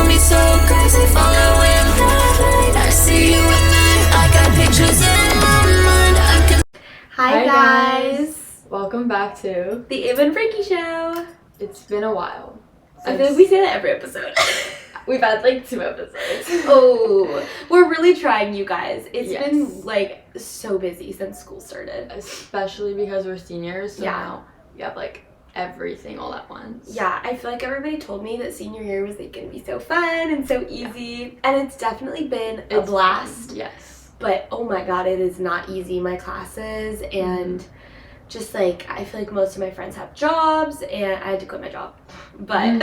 hold me so crazy, following the light. I see you at night, I got pictures in my mind. I can. Hi guys! Welcome back to The Ava and Frankie Show. It's been a while. I feel like we say that every episode. We've had like 2 episodes. Oh, we're really trying, you guys. It's Yes. been like so busy since school started. Especially because we're seniors, so Yeah. now we have like everything all at once. Yeah, I feel like everybody told me that senior year was like gonna be so fun and so easy, and it's definitely been a blast. Fun. Yes. But oh my god, it is not easy. My classes and just like I feel like most of my friends have jobs and I had to quit my job. But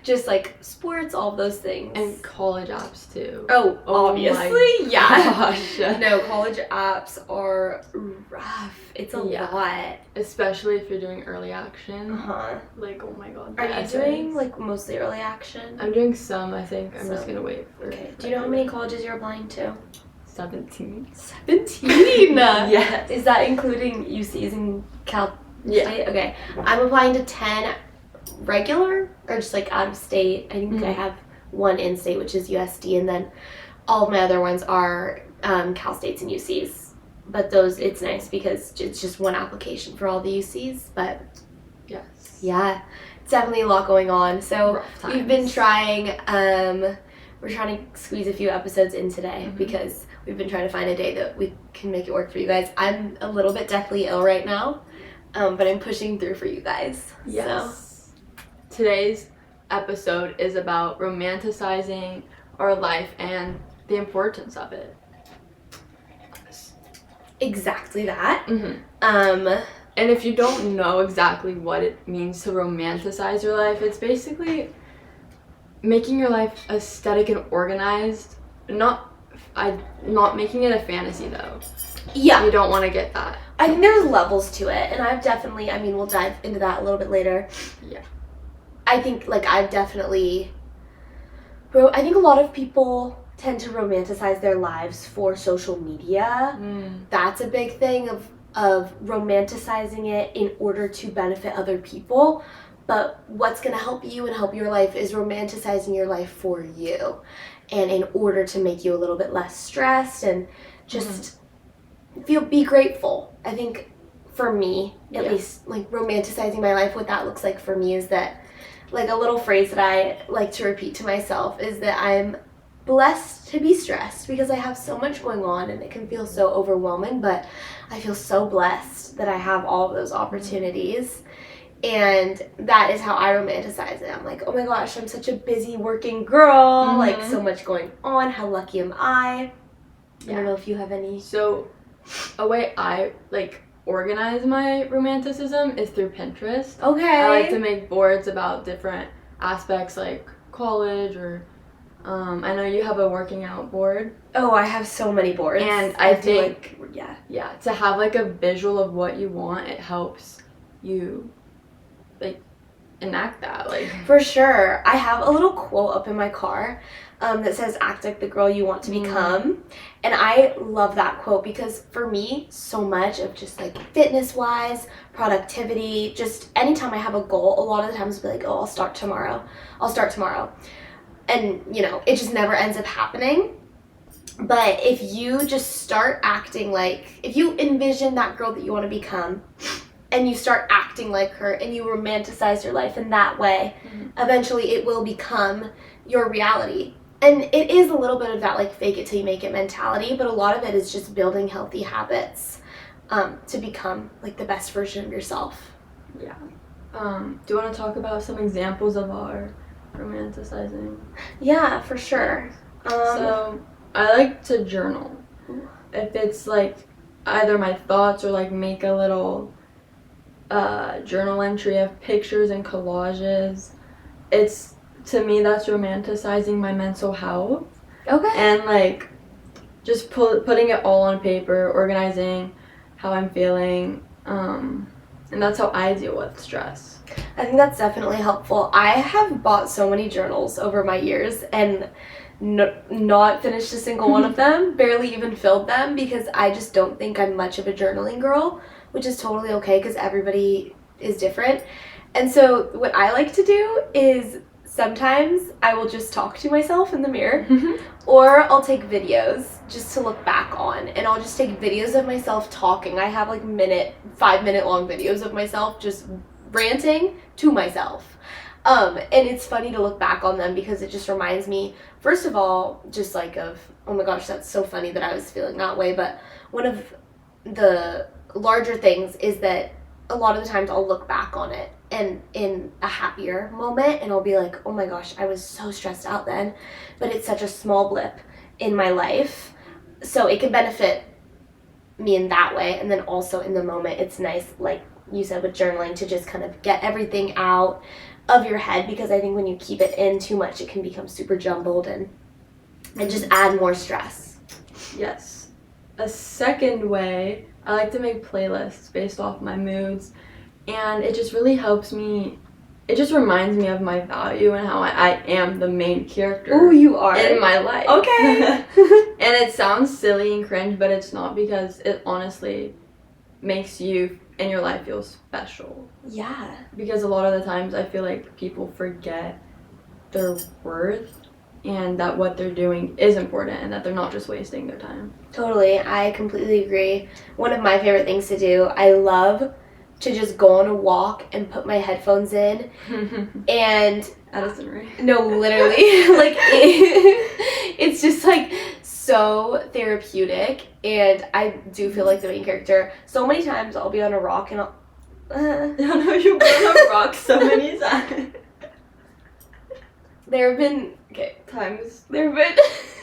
just like sports, all of those things. And college apps too. Oh, obviously, yeah. Gosh. No, college apps are rough. It's a lot. Especially if you're doing early action. Uh-huh. Like, oh my god. Are you doing like mostly early action? I'm doing some, I think. I'm just gonna wait for Okay. Do you know how many colleges you're applying to? 17. 17? Yes. Is that including UCs and Cal Yeah. State? Okay. I'm applying to 10 regular or just like out of state. I think I have one in state, which is USD, and then all of my other ones are Cal States and UCs. But those, it's nice because it's just one application for all the UCs. But Yes. yeah, it's definitely a lot going on. So Rough we've been times. trying. We're trying to squeeze a few episodes in today because we've been trying to find a day that we can make it work for you guys. I'm a little bit deathly ill right now, but I'm pushing through for you guys. Yes. Today's episode is about romanticizing our life and the importance of it. Exactly that. And if you don't know exactly what it means to romanticize your life, it's basically making your life aesthetic and organized. Not making it a fantasy though. Yeah. You don't want to get that. I think there's levels to it, and I've definitely, I mean, we'll dive into that a little bit later. Yeah. I think, like, I think a lot of people tend to romanticize their lives for social media. That's a big thing of romanticizing it in order to benefit other people. But what's going to help you and help your life is romanticizing your life for you. And in order to make you a little bit less stressed and just be grateful. I think for me, at least, like romanticizing my life, what that looks like for me is that, like a little phrase that I like to repeat to myself is that I'm blessed to be stressed because I have so much going on and it can feel so overwhelming, but I feel so blessed that I have all of those opportunities. And that is how I romanticize it. I'm like, oh my gosh, I'm such a busy working girl, like so much going on. How lucky am I? I don't know if you have any. So a way I like organize my romanticism is through Pinterest. Okay. I like to make boards about different aspects like college or I know you have a working out board. Oh, I have so many boards. And I think like, to have like a visual of what you want, it helps you like enact that. Like for sure. I have a little quote up in my car that says act like the girl you want to become, and I love that quote because for me, so much of just like fitness wise, productivity, just anytime I have a goal, a lot of the times I'll be like, oh, I'll start tomorrow, and you know, it just never ends up happening. But if you just start acting like, if you envision that girl that you want to become and you start acting like her and you romanticize your life in that way, eventually it will become your reality. And it is a little bit of that like fake it till you make it mentality, but a lot of it is just building healthy habits to become like the best version of yourself. Yeah. Do you want to talk about some examples of our romanticizing? Yeah, for sure. So I like to journal. If it's like either my thoughts or like make a little journal entry of pictures and collages. It's, to me, that's romanticizing my mental health. Okay. And like just putting it all on paper, organizing how I'm feeling, and that's how I deal with stress. I think that's definitely helpful. I have bought so many journals over my years and not finished a single one of them, barely even filled them, because I just don't think I'm much of a journaling girl, which is totally okay because everybody is different. And so what I like to do is sometimes I will just talk to myself in the mirror, or I'll take videos just to look back on, and I'll just take videos of myself talking. I have like 5-minute long videos of myself just ranting to myself. And it's funny to look back on them because it just reminds me, first of all, just like of, oh my gosh, that's so funny that I was feeling that way. But one of the larger things is that a lot of the times I'll look back on it and in a happier moment, and I'll be like, oh my gosh, I was so stressed out then, but it's such a small blip in my life. So it can benefit me in that way. And then also in the moment, it's nice, like you said, with journaling, to just kind of get everything out of your head, because I think when you keep it in too much, it can become super jumbled and just add more stress. Yes. A second way, I like to make playlists based off my moods, and it just really helps me. It just reminds me of my value and how I am the main character. Ooh, you are in my life. Okay. And it sounds silly and cringe, but it's not, because it honestly makes you and your life feel special. Yeah. Because a lot of the times I feel like people forget their worth and that what they're doing is important and that they're not just wasting their time. Totally. I completely agree. One of my favorite things to do, I love to just go on a walk and put my headphones in and Addison Rae. no, literally, like it's just like so therapeutic, and I do feel like the main character. So many times I'll be on a rock and I'll I don't know, you've been on a rock so many times. There have been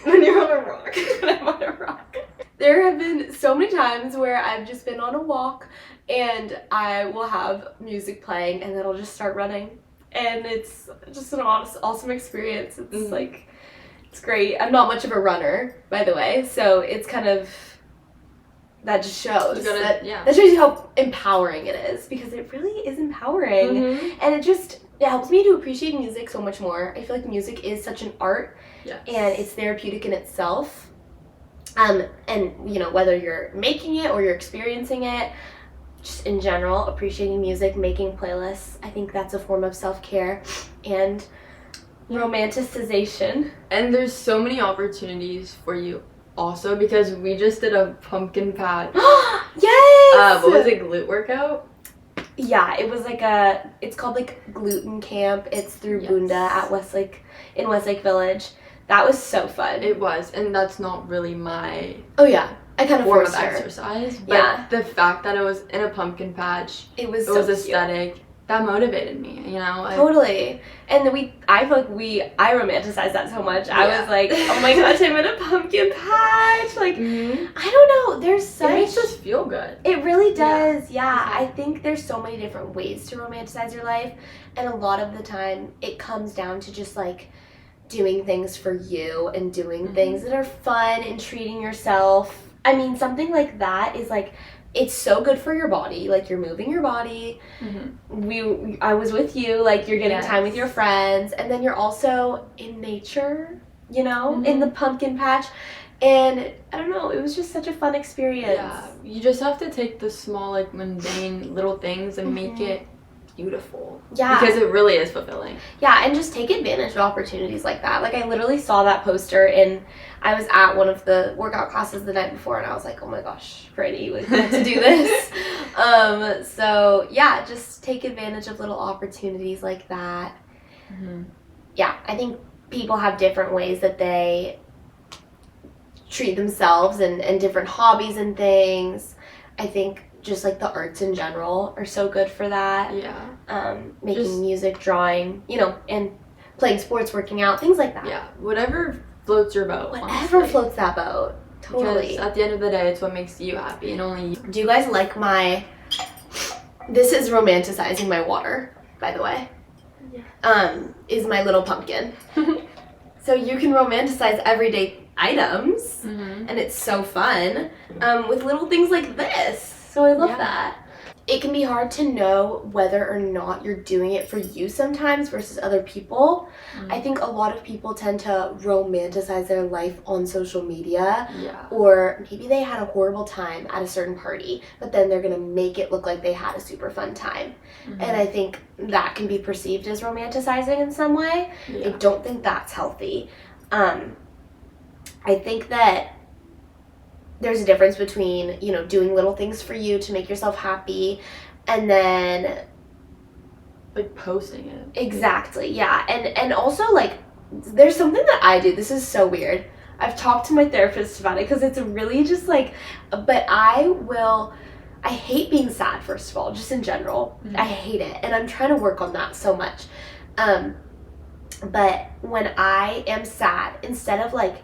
When you're on a rock. when I'm on a rock. There have been so many times where I've just been on a walk and I will have music playing and then I'll just start running. And it's just an awesome experience. It's like, it's great. I'm not much of a runner, by the way, so it's kind of, that just shows. That shows you how empowering it is, because it really is empowering. And it helps me to appreciate music so much more. I feel like music is such an art, and it's therapeutic in itself. And you know, whether you're making it or you're experiencing it, just in general, appreciating music, making playlists, I think that's a form of self-care and romanticization. And there's so many opportunities for you also, because we just did a pumpkin patch. Yes! What was it, glute workout? Yeah, it was like it's called like Gluten Camp. It's through Bunda at in Westlake Village. That was so fun. It was, and that's not really my I kind of form of forced her. exercise, but the fact that it was in a pumpkin patch, it was aesthetic. Cute. That motivated me, you know? Totally. And I feel like I romanticized that so much. I was like, oh my gosh, I'm in a pumpkin patch. Like, I don't know. There's such... It makes us feel good. It really does, yeah. I think there's so many different ways to romanticize your life. And a lot of the time, it comes down to just, like, doing things for you and doing things that are fun and treating yourself. I mean, something like that is, like... It's so good for your body, like you're moving your body. I was with you, like you're getting time with your friends, and then you're also in nature, you know, in the pumpkin patch. And I don't know, it was just such a fun experience. Yeah, you just have to take the small, like mundane little things and make it beautiful. Yeah. Because it really is fulfilling. Yeah, and just take advantage of opportunities like that. Like I literally saw that poster and I was at one of the workout classes the night before and I was like, oh my gosh, Brittany, we have to do this. So yeah, just take advantage of little opportunities like that. Yeah, I think people have different ways that they treat themselves and different hobbies and things. I think just like the arts in general are so good for that. Yeah. Making music, drawing, you know, and playing sports, working out, things like that. Yeah. Whatever floats your boat. Whatever honestly. Floats that boat. Totally. Because at the end of the day, it's what makes you happy and only you. Do you guys like this is romanticizing my water, by the way. Yeah. Is my little pumpkin. So you can romanticize everyday items, and it's so fun with little things like this. So I love that. it can be hard to know whether or not you're doing it for you sometimes versus other people. I think a lot of people tend to romanticize their life on social media. Yeah. Or maybe they had a horrible time at a certain party, but then they're going to make it look like they had a super fun time. And I think that can be perceived as romanticizing in some way. Yeah. I don't think that's healthy. I think that there's a difference between, you know, doing little things for you to make yourself happy and then like posting it. Exactly, yeah. And also, like, there's something that I do. This is so weird. I've talked to my therapist about it because it's really just like, but I hate being sad, first of all, just in general. I hate it. And I'm trying to work on that so much. But when I am sad, instead of like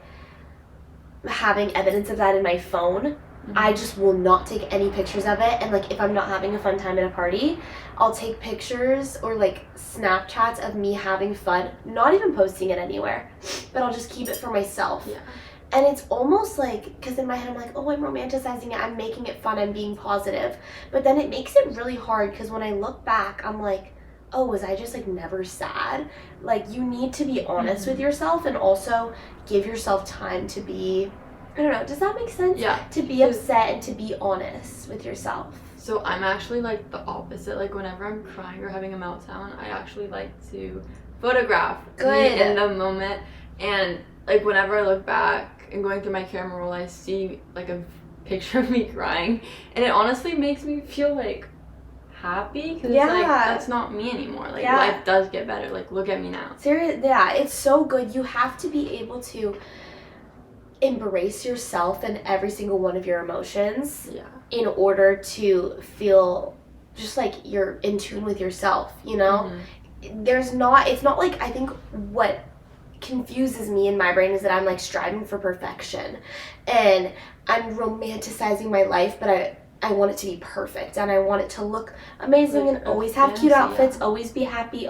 having evidence of that in my phone, I just will not take any pictures of it. And like if I'm not having a fun time at a party, I'll take pictures or like Snapchats of me having fun, not even posting it anywhere, but I'll just keep it for myself. Yeah. And it's almost like, because in my head I'm like, oh, I'm romanticizing it, I'm making it fun, I'm being positive. But then it makes it really hard because when I look back, I'm like, oh, was I just like never sad? Like, you need to be honest with yourself and also give yourself time to be, I don't know, does that make sense? Yeah. To be upset and to be honest with yourself. So I'm actually like the opposite. Like whenever I'm crying or having a meltdown, I actually like to photograph me in the moment. And like whenever I look back and going through my camera roll, I see like a picture of me crying, and it honestly makes me feel like happy because it's like that's not me anymore. Like life does get better. Like look at me now. Seriously, yeah, it's so good. You have to be able to embrace yourself and every single one of your emotions in order to feel just like you're in tune with yourself, you know? It's not like, I think what confuses me in my brain is that I'm like striving for perfection and I'm romanticizing my life, but I want it to be perfect and I want it to look amazing and always have cute outfits, always be happy,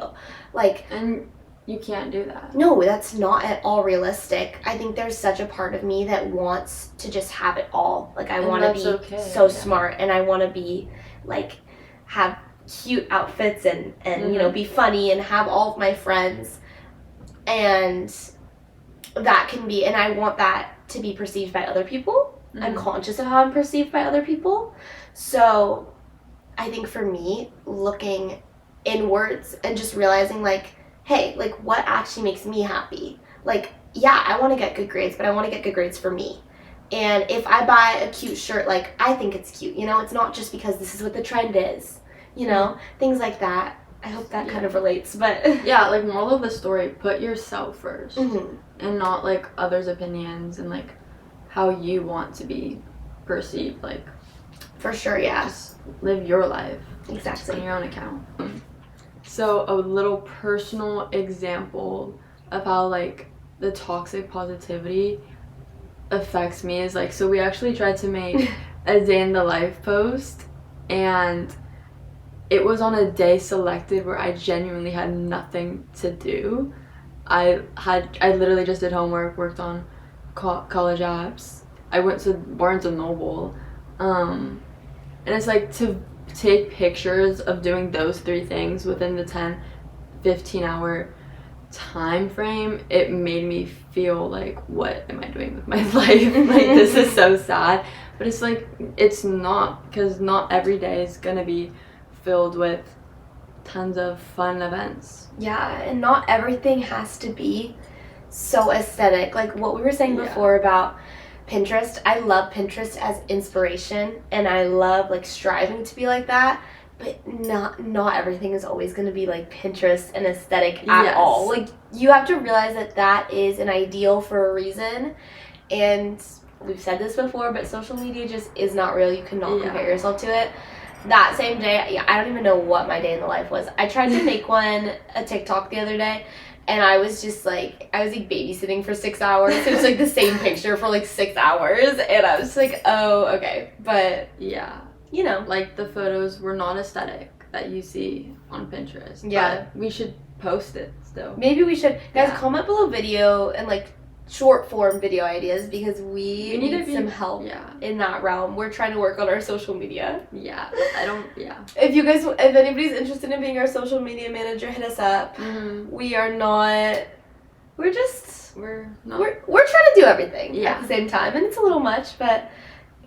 like. And you can't do that. No, that's not at all realistic. I think there's such a part of me that wants to just have it all. Like I want to be so smart and I want to be like have cute outfits and you know, be funny and have all of my friends. And that can be, and I want that to be perceived by other people. I'm conscious of how I'm perceived by other people. So I think for me, looking inwards and just realizing like, hey, like what actually makes me happy? Like, yeah, I want to get good grades, but I want to get good grades for me. And if I buy a cute shirt, like I think it's cute, you know, it's not just because this is what the trend is, you know, things like that. I hope that kind of relates, but yeah, like moral of the story, put yourself first and not like others' opinions and like how you want to be perceived. Like for sure, yeah, just live your life exactly on your own account. So a little personal example of how like the toxic positivity affects me is like, so we actually tried to make a day in the life post, and it was on a day selected where I genuinely had nothing to do. I literally just did homework, worked on college apps. I went to Barnes and Noble. And it's like to take pictures of doing those 3 things within the 10-15 hour time frame, it made me feel like, what am I doing with my life? Like, this is so sad. But it's like, it's not, because not every day is gonna be filled with tons of fun events. Yeah, and not everything has to be so aesthetic. Like what we were saying before about Pinterest, I love Pinterest as inspiration and I love like striving to be like that, but not everything is always going to be like Pinterest and aesthetic at all. Like you have to realize that that is an ideal for a reason, and we've said this before, but social media just is not real. You cannot compare yourself to it. That same day, I don't even know what my day in the life was. I tried to make a TikTok the other day, and I was babysitting for 6 hours. It was like the same picture for like 6 hours, and I was like, oh, okay. But yeah, you know, like the photos were not aesthetic that you see on Pinterest. Yeah, but we should post it still. Maybe we should, guys. Comment below video and like short form video ideas because we need some help Yeah. in that realm. We're trying to work on our social media. Yeah. If anybody's interested in being our social media manager, hit us up. We are not. We're not. We're trying to do everything Yeah. at the same time, and it's a little much, but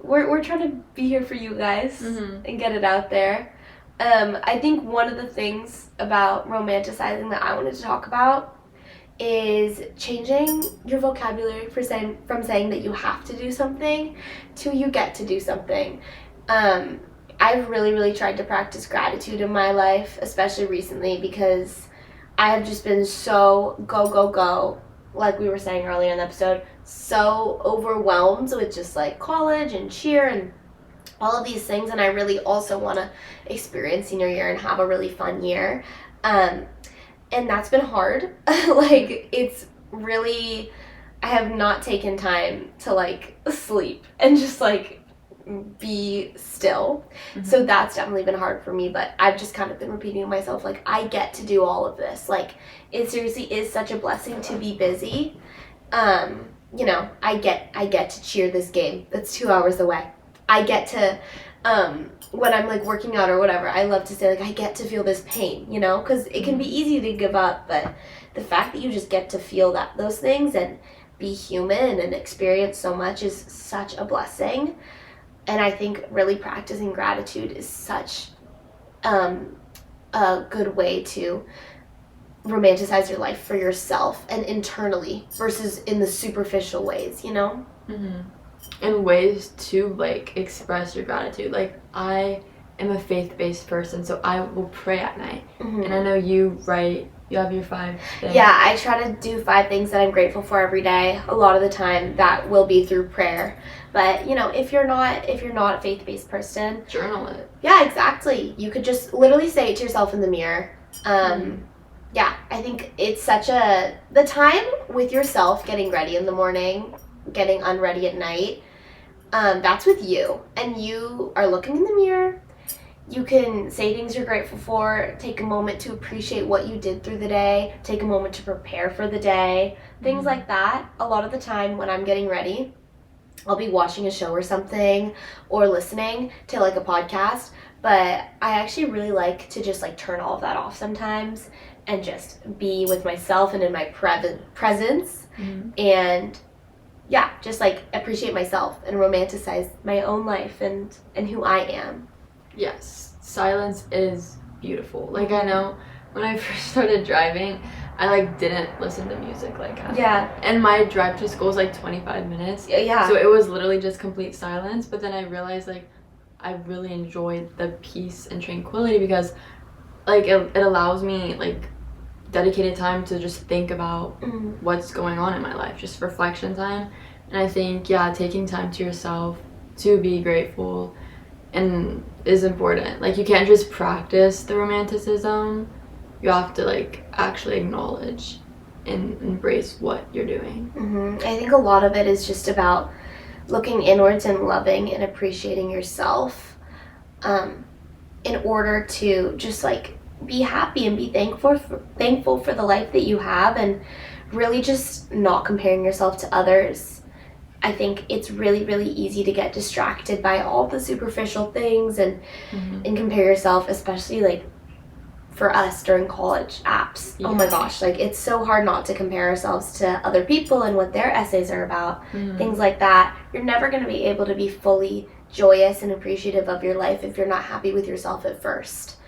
we're trying to be here for you guys and get it out there. I think one of the things about romanticizing that I wanted to talk about is changing your vocabulary from saying that you have to do something to you get to do something. I've really tried to practice gratitude in my life, especially recently, because I have just been so go, like we were saying earlier in the episode, so overwhelmed with just like college and cheer and all of these things, and I really also want to experience senior year and have a really fun year. And that's been hard. Like, it's really, I have not taken time to like sleep and just like be still. So that's definitely been hard for me, but I've just kind of been repeating to myself, like, I get to do all of this. Like, it seriously is such a blessing to be busy. You know, I get to cheer this game that's 2 hours away. I get to, when I'm like working out or whatever, I love to say like, I get to feel this pain, you know, because it can be easy to give up, but the fact that you just get to feel those things and be human and experience so much is such a blessing. And I think really practicing gratitude is such a good way to romanticize your life for yourself and internally versus in the superficial ways, you know? And ways to like express your gratitude. Like, I am a faith-based person, so I will pray at night. And I know you have your 5 things. Yeah, I try to do 5 things that I'm grateful for every day. A lot of the time that will be through prayer. But, you know, if you're not a faith-based person, journal it. Yeah, exactly. You could just literally say it to yourself in the mirror. Yeah, I think it's the time with yourself, getting ready in the morning, getting unready at night, that's with you. And you are looking in the mirror. You can say things you're grateful for, take a moment to appreciate what you did through the day, take a moment to prepare for the day, things like that. A lot of the time when I'm getting ready, I'll be watching a show or something or listening to like a podcast, but I actually really like to just like turn all of that off sometimes and just be with myself and in my presence and yeah, just like appreciate myself and romanticize my own life and who I am. Yes, silence is beautiful. Like, I know when I first started driving, I like didn't listen to music like half. Yeah. And my drive to school is like 25 minutes. Yeah. So it was literally just complete silence. But then I realized like I really enjoyed the peace and tranquility because like it allows me like dedicated time to just think about what's going on in my life, just reflection time. And I think, yeah, taking time to yourself to be grateful and is important. Like, you can't just practice the romanticism. You have to like actually acknowledge and embrace what you're doing. I think a lot of it is just about looking inwards and loving and appreciating yourself in order to just like be happy and be thankful for the life that you have and really just not comparing yourself to others. I think it's really easy to get distracted by all the superficial things and compare yourself, especially like for us during college apps. Oh my gosh, like it's so hard not to compare ourselves to other people and what their essays are about, things like that. You're never going to be able to be fully joyous and appreciative of your life if you're not happy with yourself at first.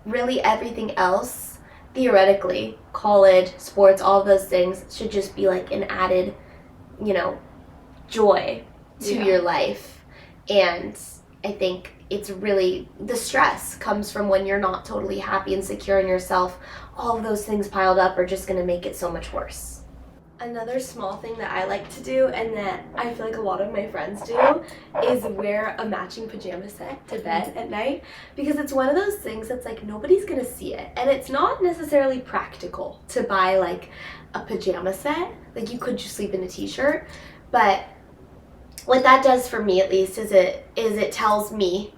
Really everything else, theoretically, college, sports, all of those things should just be like an added, you know, joy to your life. And I think it's really, the stress comes from when you're not totally happy and secure in yourself. All of those things piled up are just going to make it so much worse. Another small thing that I like to do, and that I feel like a lot of my friends do, is wear a matching pajama set to bed at night, because it's one of those things that's like nobody's going to see it. And it's not necessarily practical to buy like a pajama set. Like, you could just sleep in a t-shirt, but what that does for me, at least, is it tells me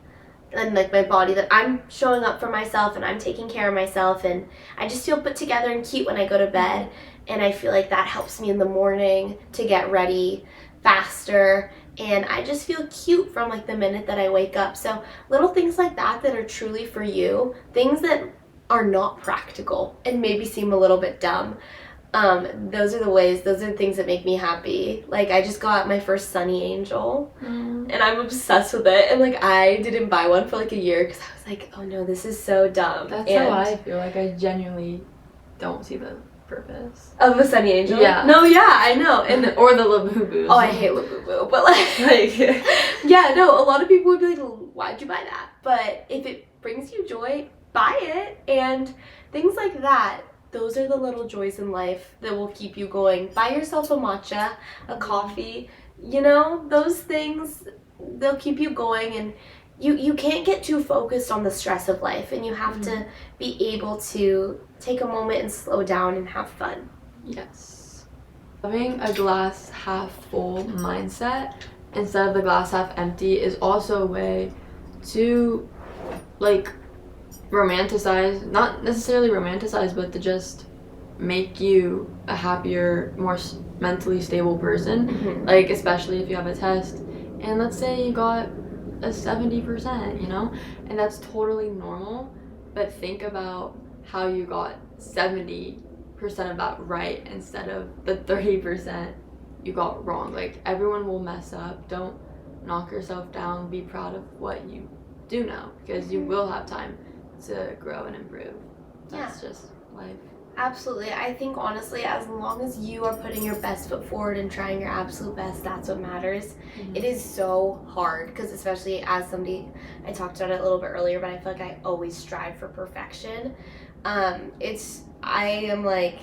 and like my body that I'm showing up for myself and I'm taking care of myself, and I just feel put together and cute when I go to bed. and I feel like that helps me in the morning to get ready faster, and I just feel cute from like the minute that I wake up. So little things like that are truly for you, things that are not practical and maybe seem a little bit dumb. Those are the things that make me happy. Like, I just got my first Sunny Angel, and I'm obsessed with it. And like, I didn't buy one for like a year because I was like, oh no, this is so dumb. That's how I feel. Like, I genuinely don't see the purpose of a Sunny Angel. Yeah. No, yeah, I know. And or the Labubu. Oh, I hate Labubu, but like, yeah, no. A lot of people would be like, why'd you buy that? But if it brings you joy, buy it. And things like that. Those are the little joys in life that will keep you going. Buy yourself a matcha, a coffee, you know, those things, they'll keep you going. And you can't get too focused on the stress of life, and you have to be able to take a moment and slow down and have fun. Yes. Having a glass half full mindset instead of the glass half empty is also a way to, like, romanticize, not necessarily romanticize, but to just make you a happier, more mentally stable person. Like, especially if you have a test and let's say you got a 70%, you know, and that's totally normal, but think about how you got 70% of that right instead of the 30% you got wrong. Like, everyone will mess up. Don't knock yourself down. Be proud of what you do know, because you will have time to grow and improve. That's just life. Absolutely. I think, honestly, as long as you are putting your best foot forward and trying your absolute best, that's what matters. It is so hard, because especially as somebody, I talked about it a little bit earlier, but I feel like I always strive for perfection. I am like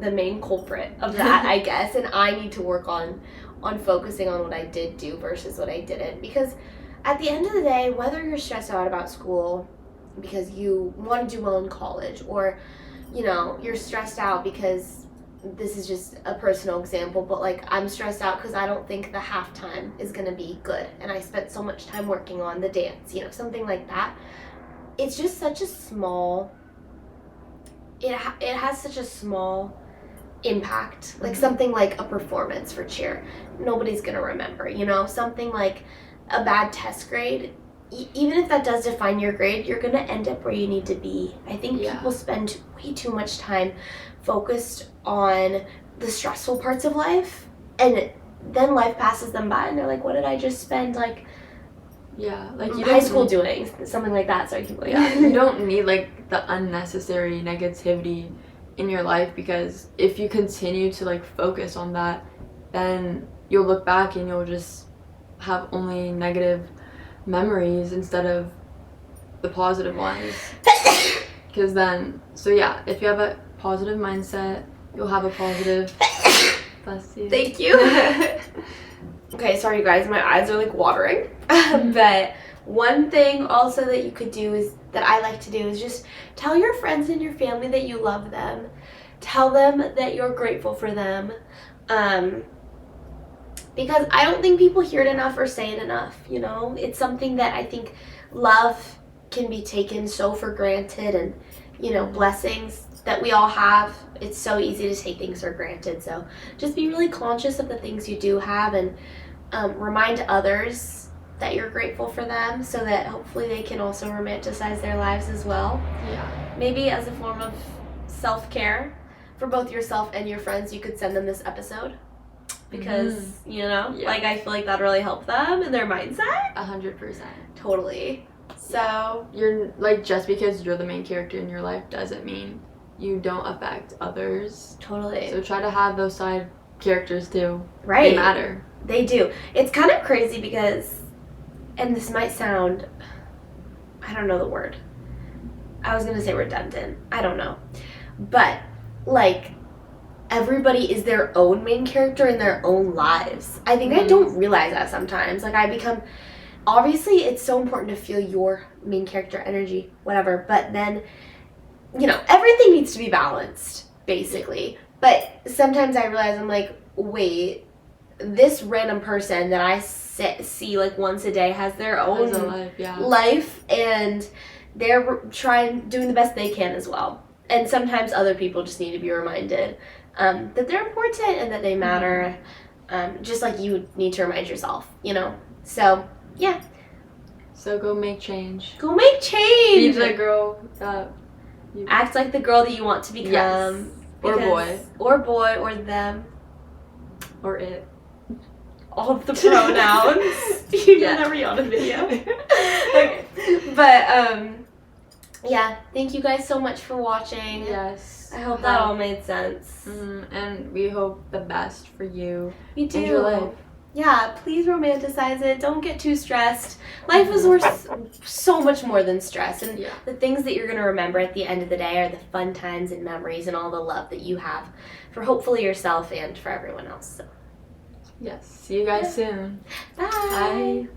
the main culprit of that, I guess, and I need to work on focusing on what I did do versus what I didn't, because at the end of the day, whether you're stressed out about school because you want to do well in college, or you know, you're stressed out because, this is just a personal example, but like, I'm stressed out because I don't think the halftime is going to be good, and I spent so much time working on the dance, you know, something like that. It's just such a small, it has such a small impact. Like, something like a performance for cheer, nobody's going to remember, you know. Something like a bad test grade, even if that does define your grade, you're going to end up where you need to be. I think people spend way too much time focused on the stressful parts of life, and then life passes them by and they're like, what did I just spend like high school doing? Something like that. Sorry, keep going. You don't need like the unnecessary negativity in your life, because if you continue to like focus on that, then you'll look back and you'll just have only negative memories instead of the positive ones. Because then, so yeah, if you have a positive mindset, you'll have a positive. Bless you. Thank you. Okay, sorry you guys, my eyes are like watering. But one thing also that you could do is, that I like to do, is just tell your friends and your family that you love them. Tell them that you're grateful for them. Because I don't think people hear it enough or say it enough, you know? It's something that I think love can be taken so for granted, and, you know, blessings that we all have, it's so easy to take things for granted. So just be really conscious of the things you do have, and remind others that you're grateful for them, so that hopefully they can also romanticize their lives as well. Yeah. Maybe as a form of self-care for both yourself and your friends, you could send them this episode. Because, you know, like, I feel like that really helped them in their mindset. 100%. Totally. So, you're, like, just because you're the main character in your life doesn't mean you don't affect others. Totally. So try to have those side characters too. Right. They matter. They do. It's kind of crazy because, and this might sound, I don't know the word. I was going to say redundant. I don't know. But, like, everybody is their own main character in their own lives. I think I don't realize that sometimes. Like, obviously it's so important to feel your main character energy, whatever, but then, you know, everything needs to be balanced, basically. But sometimes I realize, I'm like, wait, this random person that I see like once a day has their own life, and they're doing the best they can as well. and sometimes other people just need to be reminded that they're important and that they matter, just like you need to remind yourself, you know? So, yeah. So go make change. Go make change! Be the girl that you... Act like the girl that you want to become. Yes. Or boy. Or boy, or them. Or it. All of the pronouns. You Yeah. can never be on a video. Okay. But, yeah, thank you guys so much for watching. Yes. I hope that all made sense. And we hope the best for you. We do. And your life. Yeah, please romanticize it. Don't get too stressed. Life is worth so much more than stress. And Yeah. the things that you're going to remember at the end of the day are the fun times and memories and all the love that you have for hopefully yourself and for everyone else. So. Yes. See you guys soon. Bye. Bye.